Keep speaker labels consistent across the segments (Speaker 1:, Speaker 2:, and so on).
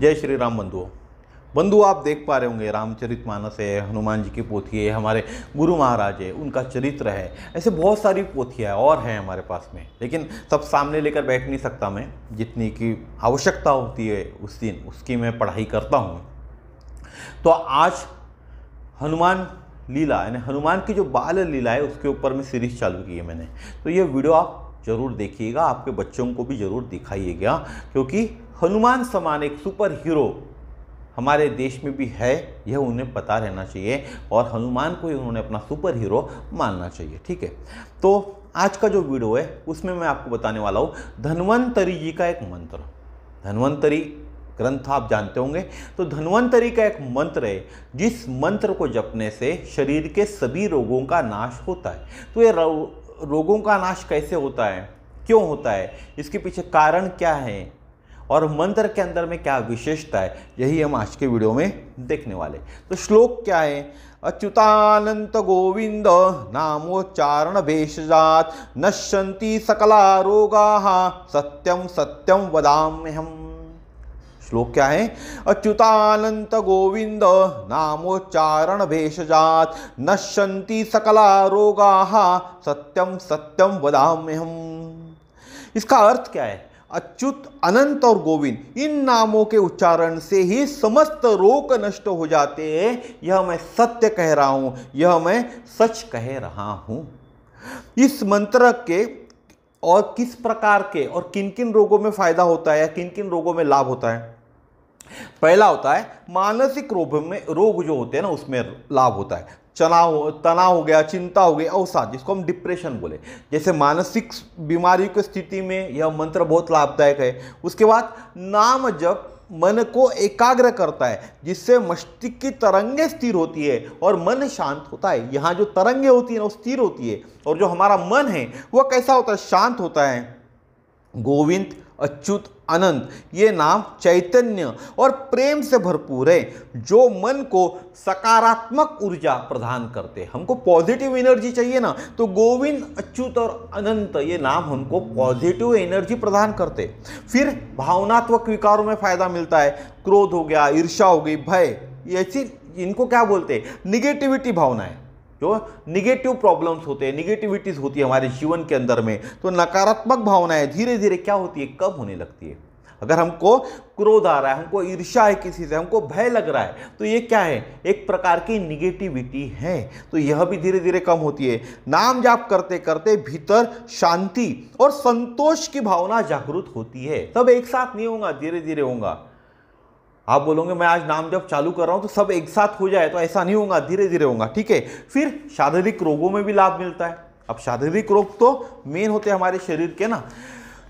Speaker 1: जय श्री राम बंधु आप देख पा रहे होंगे रामचरितमानस है, हनुमान जी की पोथी है, हमारे गुरु महाराज है, उनका चरित्र है। ऐसे बहुत सारी पोथियाँ और हैं हमारे पास में, लेकिन सब सामने लेकर बैठ नहीं सकता मैं। जितनी की आवश्यकता होती है उस दिन उसकी मैं पढ़ाई करता हूँ। तो आज हनुमान लीला यानी हनुमान की जो बाल लीला है उसके ऊपर में सीरीज चालू की है मैंने। तो ये वीडियो आप ज़रूर देखिएगा, आपके बच्चों को भी ज़रूर दिखाइएगा, क्योंकि हनुमान समान एक सुपर हीरो हमारे देश में भी है, यह उन्हें पता रहना चाहिए और हनुमान को ही उन्होंने अपना सुपर हीरो मानना चाहिए। ठीक है, तो आज का जो वीडियो है उसमें मैं आपको बताने वाला हूँ धन्वंतरी जी का एक मंत्र। धन्वंतरी ग्रंथ आप जानते होंगे। तो धन्वंतरी का एक मंत्र है जिस मंत्र को जपने से शरीर के सभी रोगों का नाश होता है। तो ये रोगों का नाश कैसे होता है, क्यों होता है, इसके पीछे कारण क्या है और मंत्र के अंदर में क्या विशेषता है, यही हम आज के वीडियो में देखने वाले। तो श्लोक क्या है? अच्युतानंत गोविंद नामोच्चारण भेषजात नश्यन्ति सकला रोगाः सत्यम सत्यम वदाम्यहम्। श्लोक क्या है? अच्युतानंत गोविंद नामोच्चारण भेषजात नश्यन्ति सकला रोगाः सत्यम सत्यम वदाम्यहम्। इसका अर्थ क्या है? अच्युत, अनंत और गोविंद इन नामों के उच्चारण से ही समस्त रोग नष्ट हो जाते हैं। यह मैं सत्य कह रहा हूं, यह मैं सच कह रहा हूं। इस मंत्र के और किस प्रकार के और किन किन रोगों में फायदा होता है या किन किन रोगों में लाभ होता है? पहला होता है मानसिक रोग जो होते हैं ना, उसमें लाभ होता है। तनाव हो गया, चिंता हो गई, अवसाद जिसको हम डिप्रेशन बोले, जैसे मानसिक बीमारी की स्थिति में यह मंत्र बहुत लाभदायक है। उसके बाद नाम जप मन को एकाग्र करता है, जिससे मस्तिष्क की तरंगें स्थिर होती है और मन शांत होता है। यहाँ जो तरंगें होती है ना वो स्थिर होती है, और जो हमारा मन है वह कैसा होता है? शांत होता है। गोविंद, अच्युत, अनंत ये नाम चैतन्य और प्रेम से भरपूर है, जो मन को सकारात्मक ऊर्जा प्रदान करते हैं। हमको पॉजिटिव एनर्जी चाहिए ना, तो गोविंद, अच्युत और अनंत ये नाम हमको पॉजिटिव एनर्जी प्रदान करते। फिर भावनात्मक विकारों में फायदा मिलता है। क्रोध हो गया, ईर्ष्या हो गई, भय, ऐसी इनको क्या बोलते हैं? निगेटिविटी भावनाएं, जो निगेटिव प्रॉब्लम्स होते हैं, निगेटिविटीज होती है हमारे जीवन के अंदर में, तो नकारात्मक भावनाएं धीरे धीरे क्या होती है? कम होने लगती है। अगर हमको क्रोध आ रहा है, हमको ईर्ष्या है किसी से, हमको भय लग रहा है, तो ये क्या है? एक प्रकार की निगेटिविटी है। तो यह भी धीरे धीरे कम होती है। नाम जाप करते करते भीतर शांति और संतोष की भावना जागृत होती है। सब एक साथ नहीं होगा, धीरे धीरे होगा। आप बोलोगे मैं आज नाम जप चालू कर रहा हूं तो सब एक साथ हो जाए, तो ऐसा नहीं होगा, धीरे धीरे होगा। ठीक है, फिर शारीरिक रोगों में भी लाभ मिलता है। अब शारीरिक रोग तो मेन होते हैं हमारे शरीर के ना,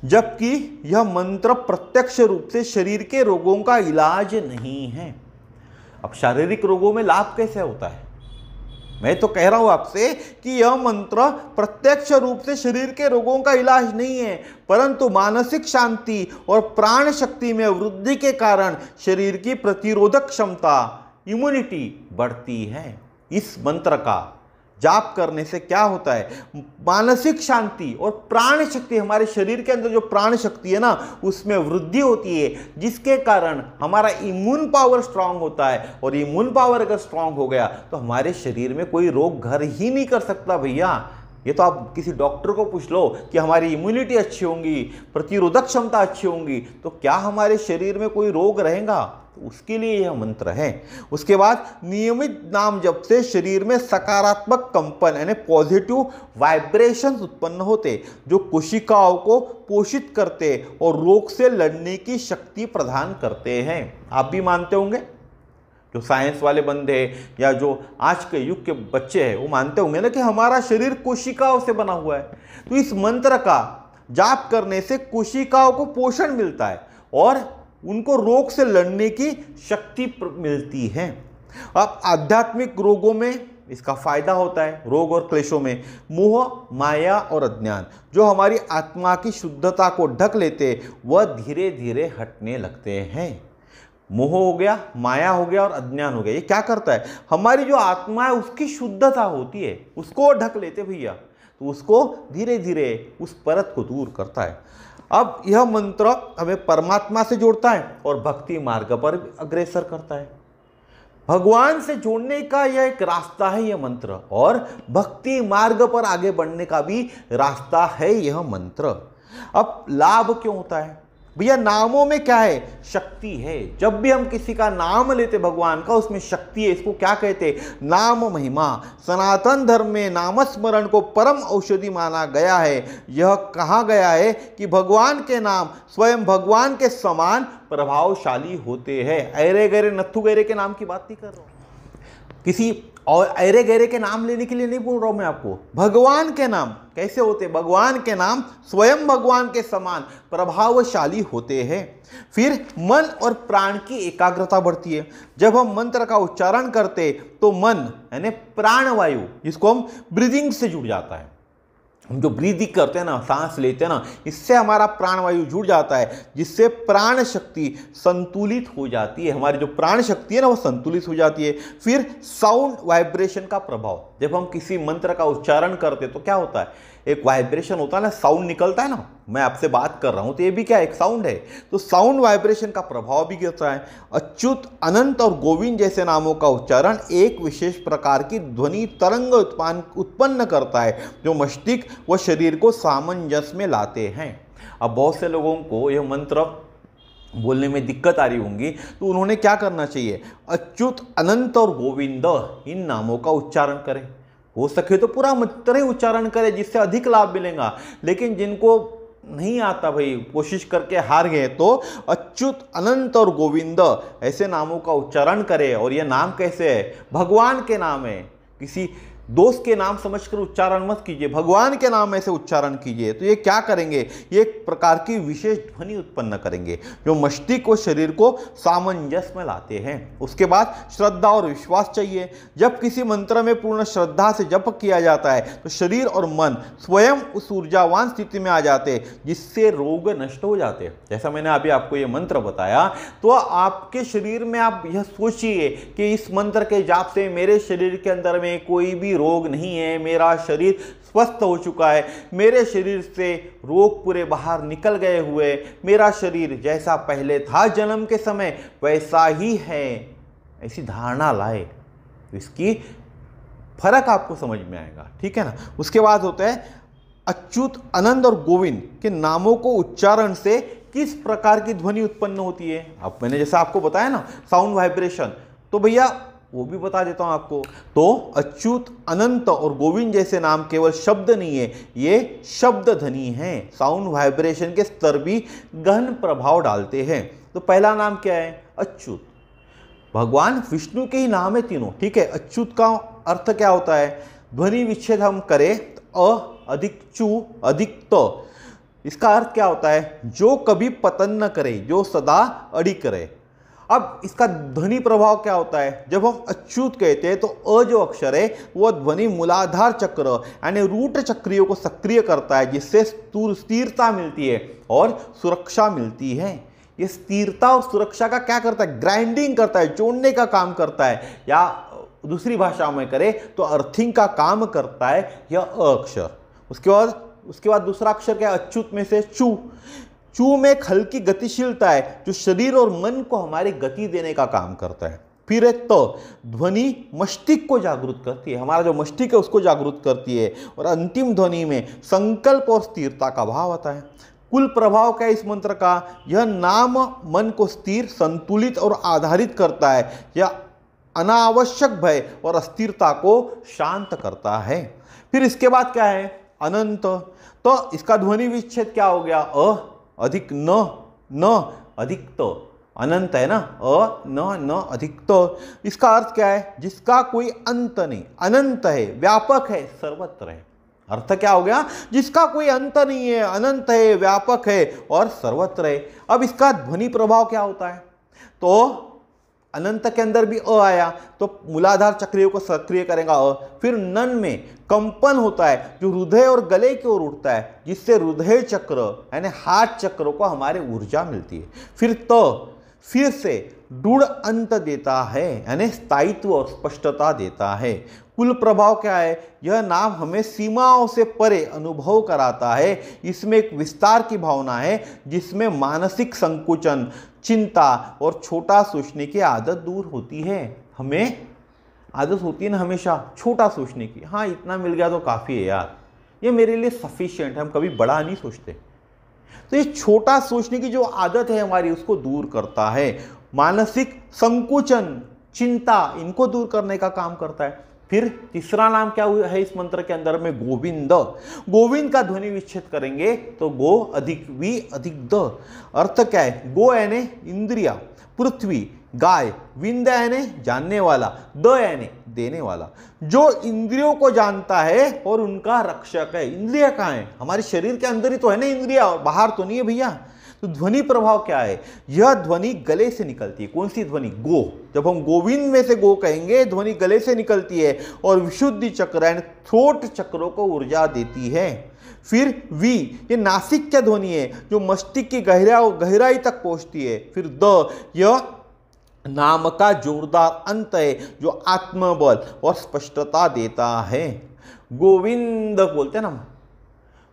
Speaker 1: जबकि यह मंत्र प्रत्यक्ष रूप से शरीर के रोगों का इलाज नहीं है। अब शारीरिक रोगों में लाभ कैसे होता है? मैं तो कह रहा हूं आपसे कि यह मंत्र प्रत्यक्ष रूप से शरीर के रोगों का इलाज नहीं है, परंतु मानसिक शांति और प्राण शक्ति में वृद्धि के कारण शरीर की प्रतिरोधक क्षमता, इम्यूनिटी बढ़ती है। इस मंत्र का जाप करने से क्या होता है? मानसिक शांति और प्राण शक्ति, हमारे शरीर के अंदर जो प्राण शक्ति है ना उसमें वृद्धि होती है, जिसके कारण हमारा इम्यून पावर स्ट्रांग होता है। और इम्यून पावर अगर स्ट्रांग हो गया तो हमारे शरीर में कोई रोग घर ही नहीं कर सकता भैया। ये तो आप किसी डॉक्टर को पूछ लो कि हमारी इम्यूनिटी अच्छी होगी, प्रतिरोधक क्षमता अच्छी होगी, तो क्या हमारे शरीर में कोई रोग रहेगा? तो उसके लिए यह मंत्र है। उसके बाद नियमित नाम जप से शरीर में सकारात्मक कंपन यानी पॉजिटिव वाइब्रेशंस उत्पन्न होते, जो कोशिकाओं को पोषित करते और रोग से लड़ने की शक्ति प्रदान करते हैं। आप भी मानते होंगे, जो साइंस वाले बंदे या जो आज के युग के बच्चे हैं वो मानते होंगे ना कि हमारा शरीर कोशिकाओं से बना हुआ है। तो इस मंत्र का जाप करने से कोशिकाओं को पोषण मिलता है और उनको रोग से लड़ने की शक्ति मिलती है। अब आध्यात्मिक रोगों में इसका फायदा होता है। रोग और क्लेशों में मोह, माया और अज्ञान जो हमारी आत्मा की शुद्धता को ढक लेते, वह धीरे धीरे हटने लगते हैं। मोह हो गया, माया हो गया और अज्ञान हो गया। ये क्या करता है? हमारी जो आत्मा है उसकी शुद्धता होती है, उसको ढक लेते भैया, तो उसको धीरे धीरे उस परत को दूर करता है। अब यह मंत्र हमें परमात्मा से जोड़ता है और भक्ति मार्ग पर अग्रसर करता है। भगवान से जोड़ने का यह एक रास्ता है यह मंत्र, और भक्ति मार्ग पर आगे बढ़ने का भी रास्ता है यह मंत्र। अब लाभ क्यों होता है भैया? नामों में क्या है? शक्ति है। जब भी हम किसी का नाम लेते भगवान का, उसमें शक्ति है। इसको क्या कहते? नाम महिमा। सनातन धर्म में नामस्मरण को परम औषधि माना गया है। यह कहा गया है कि भगवान के नाम स्वयं भगवान के समान प्रभावशाली होते हैं। ऐरे गहरे नत्थु गहरे के नाम की बात नहीं कर रहा हूं, किसी और ऐरे गहरे के नाम लेने के लिए नहीं बोल रहा हूं मैं आपको। भगवान के नाम कैसे होते? भगवान के नाम स्वयं भगवान के समान प्रभावशाली होते हैं। फिर मन और प्राण की एकाग्रता बढ़ती है। जब हम मंत्र का उच्चारण करते तो मन यानी प्राणवायु, जिसको हम ब्रीदिंग से जुड़ जाता है, हम जो ब्रीदिंग करते हैं ना, सांस लेते हैं ना, इससे हमारा प्राणवायु जुड़ जाता है, जिससे प्राण शक्ति संतुलित हो जाती है। हमारी जो प्राण शक्ति है ना, वो संतुलित हो जाती है। फिर साउंड वाइब्रेशन का प्रभाव, जब हम किसी मंत्र का उच्चारण करते तो क्या होता है? एक वाइब्रेशन होता है ना, साउंड निकलता है ना। मैं आपसे बात कर रहा हूं तो ये भी क्या एक साउंड है, तो साउंड वाइब्रेशन का प्रभाव भी गिरता है। अच्युत, अनंत और गोविंद जैसे नामों का उच्चारण एक विशेष प्रकार की ध्वनि तरंग उत्पन्न करता है, जो मस्तिष्क व शरीर को सामंजस्य में लाते हैं। अब बहुत से लोगों को यह मंत्र बोलने में दिक्कत आ रही होंगी, तो उन्होंने क्या करना चाहिए? अच्युत, अनंत और गोविंद इन नामों का उच्चारण करें। हो सके तो पूरा मंत्र ही उच्चारण करें, जिससे अधिक लाभ मिलेगा। लेकिन जिनको नहीं आता भाई, कोशिश करके हार गए, तो अच्युत, अनंत और गोविंद ऐसे नामों का उच्चारण करें। और ये नाम कैसे है? भगवान के नाम है। किसी दोस्त के नाम समझकर उच्चारण मत कीजिए, भगवान के नाम ऐसे उच्चारण कीजिए। तो ये क्या करेंगे? ये एक प्रकार की विशेष ध्वनि उत्पन्न करेंगे, जो मस्तिष्क और शरीर को सामंजस्य में लाते हैं। उसके बाद श्रद्धा और विश्वास चाहिए। जब किसी मंत्र में पूर्ण श्रद्धा से जप किया जाता है तो शरीर और मन स्वयं उस ऊर्जावान स्थिति में आ जाते हैं, जिससे रोग नष्ट हो जाते हैं। जैसा मैंने अभी आपको ये मंत्र बताया, तो आपके शरीर में आप यह सोचिए कि इस मंत्र के जाप से मेरे शरीर के अंदर में कोई भी रोग नहीं है, मेरा शरीर स्वस्थ हो चुका है, मेरे शरीर से रोग पूरे बाहर निकल गए हुए, मेरा शरीर जैसा पहले था जन्म के समय वैसा ही है। ऐसी धारणा लाए, इसकी फर्क आपको समझ में आएगा, ठीक है ना। उसके बाद होता है अच्युत, अनंत और गोविंद के नामों को उच्चारण से किस प्रकार की ध्वनि उत्पन्न होती है। अब मैंने जैसा आपको बताया ना, साउंड वाइब्रेशन, तो भैया वो भी बता देता हूं आपको। तो अच्युत, अनंत और गोविंद जैसे नाम केवल शब्द नहीं है, ये शब्द ध्वनि है। साउंड वाइब्रेशन के स्तर भी गहन प्रभाव डालते हैं। तो पहला नाम क्या है? अच्युत। भगवान विष्णु के ही नाम है तीनों, ठीक है। अच्युत का अर्थ क्या होता है? ध्वनि विच्छेद हम करें तो अ अधिक चु अधिक त, इसका अर्थ क्या होता है? जो कभी पतन न करे, जो सदा अड़ी करे। अब इसका ध्वनि प्रभाव क्या होता है? जब हम अच्युत कहते हैं तो अ जो अक्षर है वह ध्वनि मूलाधार चक्र यानी रूट चक्रियों को सक्रिय करता है, जिससे स्थिरता मिलती है और सुरक्षा मिलती है। ये स्थिरता और सुरक्षा का क्या करता है? ग्राइंडिंग करता है, जोड़ने का काम करता है, या दूसरी भाषा में करें तो अर्थिंग का काम करता है यह अ अक्षर। उसके बाद दूसरा अक्षर क्या है? अच्युत में से चू। चू में एक हल्की गतिशीलता है, जो शरीर और मन को हमारी गति देने का काम करता है। फिर एक तो ध्वनि मस्तिष्क को जागरूक करती है, हमारा जो मस्तिष्क है उसको जागरूक करती है। और अंतिम ध्वनि में संकल्प और स्थिरता का भाव आता है। कुल प्रभाव क्या है इस मंत्र का? यह नाम मन को स्थिर, संतुलित और आधारित करता है। यह अनावश्यक भय और अस्थिरता को शांत करता है। फिर इसके बाद क्या है? अनंत। तो इसका ध्वनि विच्छेद क्या हो गया? अ अधिक न, न अधिक तो। अनंत है ना, अ न अधिक तो। इसका अर्थ क्या है? जिसका कोई अंत नहीं, अनंत है, व्यापक है, सर्वत्र है। अर्थ क्या हो गया? जिसका कोई अंत नहीं है, अनंत है, व्यापक है और सर्वत्र है। अब इसका ध्वनि प्रभाव क्या होता है? तो अनंत के अंदर भी अ आया तो मूलाधार चक्रियों को सक्रिय करेगा अ। फिर नन में कंपन होता है, जो हृदय और गले की ओर उठता है, जिससे हृदय चक्र यानी हार्ट चक्र को हमारे ऊर्जा मिलती है। फिर फिर से दृढ़ अंत देता है, यानी स्थायित्व और स्पष्टता देता है। कुल प्रभाव क्या है? यह नाम हमें सीमाओं से परे अनुभव कराता है। इसमें एक विस्तार की भावना है जिसमें मानसिक संकुचन, चिंता और छोटा सोचने की आदत दूर होती है। हमें आदत होती है ना हमेशा छोटा सोचने की, हाँ इतना मिल गया तो काफ़ी है यार, ये मेरे लिए सफिशिएंट है, हम कभी बड़ा नहीं सोचते। तो ये छोटा सोचने की जो आदत है हमारी उसको दूर करता है। मानसिक संकुचन, चिंता, इनको दूर करने का काम करता है। फिर तीसरा नाम क्या है इस मंत्र के अंदर में? गोविंद। गोविंद का ध्वनि विच्छेद करेंगे तो गो अधिक वी अधिक द। अर्थ क्या है? गो यानी इंद्रिया, पृथ्वी, गाय, विंद यानी जानने वाला, द यानी देने वाला, जो इंद्रियों को जानता है और उनका रक्षक है। इंद्रिया कहाँ है? हमारे शरीर के अंदर ही तो है ना इंद्रिया, और बाहर तो नहीं है भैया। तो ध्वनि प्रभाव क्या है? यह ध्वनि गले से निकलती है। कौन सी ध्वनि? गो। जब हम गोविंद में से गो कहेंगे, ध्वनि गले से निकलती है और विशुद्धि चक्र यानी थ्रोट चक्रों को ऊर्जा देती है। फिर वी, ये नासिक क्या ध्वनि है जो मस्तिष्क की गहराई तक पहुंचती है। फिर द, यह नाम का जोरदार अंत है जो आत्मबल और स्पष्टता देता है। गोविंद बोलते हैं ना,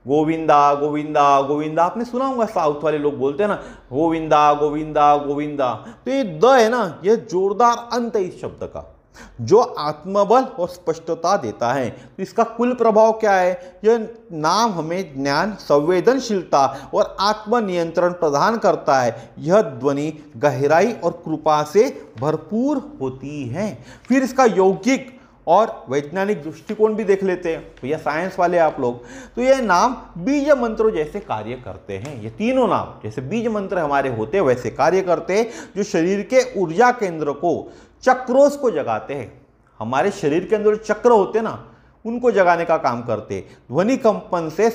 Speaker 1: गोविंदा गोविंदा गोविंदा, आपने सुना होगा साउथ वाले लोग बोलते हैं ना गोविंदा गोविंदा गोविंदा। तो ये द है ना, ये जोरदार अंत है इस शब्द का जो आत्मबल और स्पष्टता देता है। तो इसका कुल प्रभाव क्या है? यह नाम हमें ज्ञान, संवेदनशीलता और आत्मनियंत्रण प्रदान करता है। यह ध्वनि गहराई और कृपा से भरपूर होती है। फिर इसका यौगिक और वैज्ञानिक दृष्टिकोण भी देख लेते हैं। तो यह साइंस वाले आप लोग, तो यह नाम बीज मंत्रों जैसे कार्य करते हैं। ये तीनों नाम जैसे बीज मंत्र हमारे होते हैं वैसे कार्य करते हैं, जो शरीर के ऊर्जा केंद्र को, चक्रों को जगाते हैं। हमारे शरीर के अंदर चक्र होते हैं ना, उनको जगाने का काम करते हैं। ध्वनि कंपन से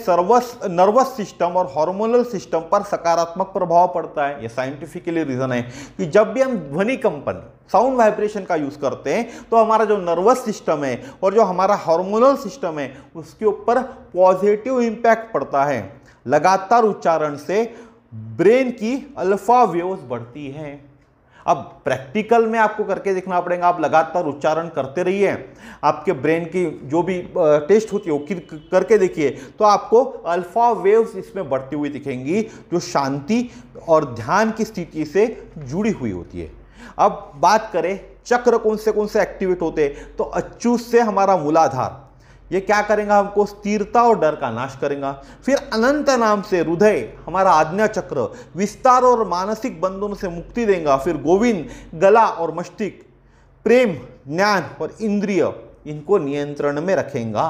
Speaker 1: नर्वस सिस्टम और हार्मोनल सिस्टम पर सकारात्मक प्रभाव पड़ता है। ये साइंटिफिकली रीजन है कि जब भी हम ध्वनि कंपन, साउंड वाइब्रेशन का यूज करते हैं तो हमारा जो नर्वस सिस्टम है और जो हमारा हार्मोनल सिस्टम है उसके ऊपर पॉजिटिव इंपैक्ट पड़ता है। लगातार उच्चारण से ब्रेन की अल्फा वेव्स बढ़ती हैं। अब प्रैक्टिकल में आपको करके देखना पड़ेगा। आप लगातार उच्चारण करते रहिए, आपके ब्रेन की जो भी टेस्ट होती है वो करके देखिए, तो आपको अल्फा वेव्स इसमें बढ़ती हुई दिखेंगी जो शांति और ध्यान की स्थिति से जुड़ी हुई होती है। अब बात करें चक्र कौन से एक्टिवेट होते हैं, तो अच्युत से हमारा मूलाधार, ये क्या करेगा? हमको स्थिरता और डर का नाश करेगा। फिर अनंत नाम से हृदय, हमारा आज्ञा चक्र, विस्तार और मानसिक बंधनों से मुक्ति देगा। फिर गोविंद, गला और मस्तिष्क, प्रेम, ज्ञान और इंद्रिय, इनको नियंत्रण में रखेगा।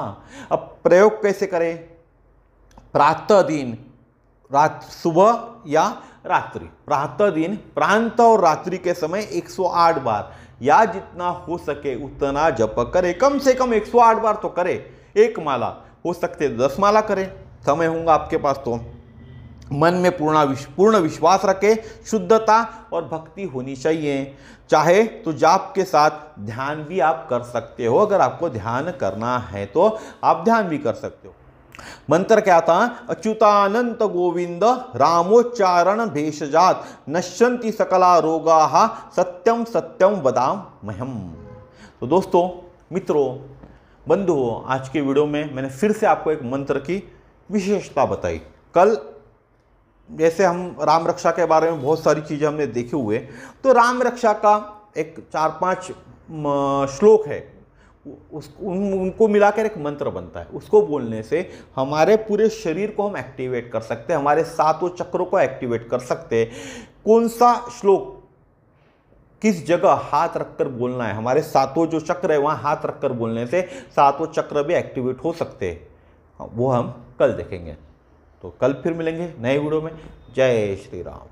Speaker 1: अब प्रयोग कैसे करें? प्रातः दिन, सुबह या रात्रि, प्रातः दिन, प्रांत और रात्रि के समय 108 बार या जितना हो सके उतना जप करे। कम से कम 108 बार तो करे। एक माला, हो सकते 10 माला करें, समय होगा आपके पास तो। मन में पूर्ण विश्वास रखे, शुद्धता और भक्ति होनी चाहिए। चाहे तो जाप के साथ ध्यान भी आप कर सकते हो। अगर आपको ध्यान करना है तो आप ध्यान भी कर सकते हो। मंत्र क्या था? अच्युतानंत गोविंद रामोच्चारण भेषजात नश्यन्ति सकला रोगाः सत्यम सत्यम वदाम मह्यम। तो दोस्तों, मित्रों, बंधुओं, आज के वीडियो में मैंने फिर से आपको एक मंत्र की विशेषता बताई। कल जैसे हम राम रक्षा के बारे में बहुत सारी चीज़ें हमने देखे हुए, तो राम रक्षा का एक 4-5 श्लोक है, उनको मिलाकर एक मंत्र बनता है। उसको बोलने से हमारे पूरे शरीर को हम एक्टिवेट कर सकते हैं, हमारे 7 चक्रों को एक्टिवेट कर सकते हैं। कौन सा श्लोक किस जगह हाथ रखकर बोलना है, हमारे 7 जो चक्र है वहाँ हाथ रखकर बोलने से 7 चक्र भी एक्टिवेट हो सकते हैं, वो हम कल देखेंगे। तो कल फिर मिलेंगे नए वीडियो में। जय श्री राम।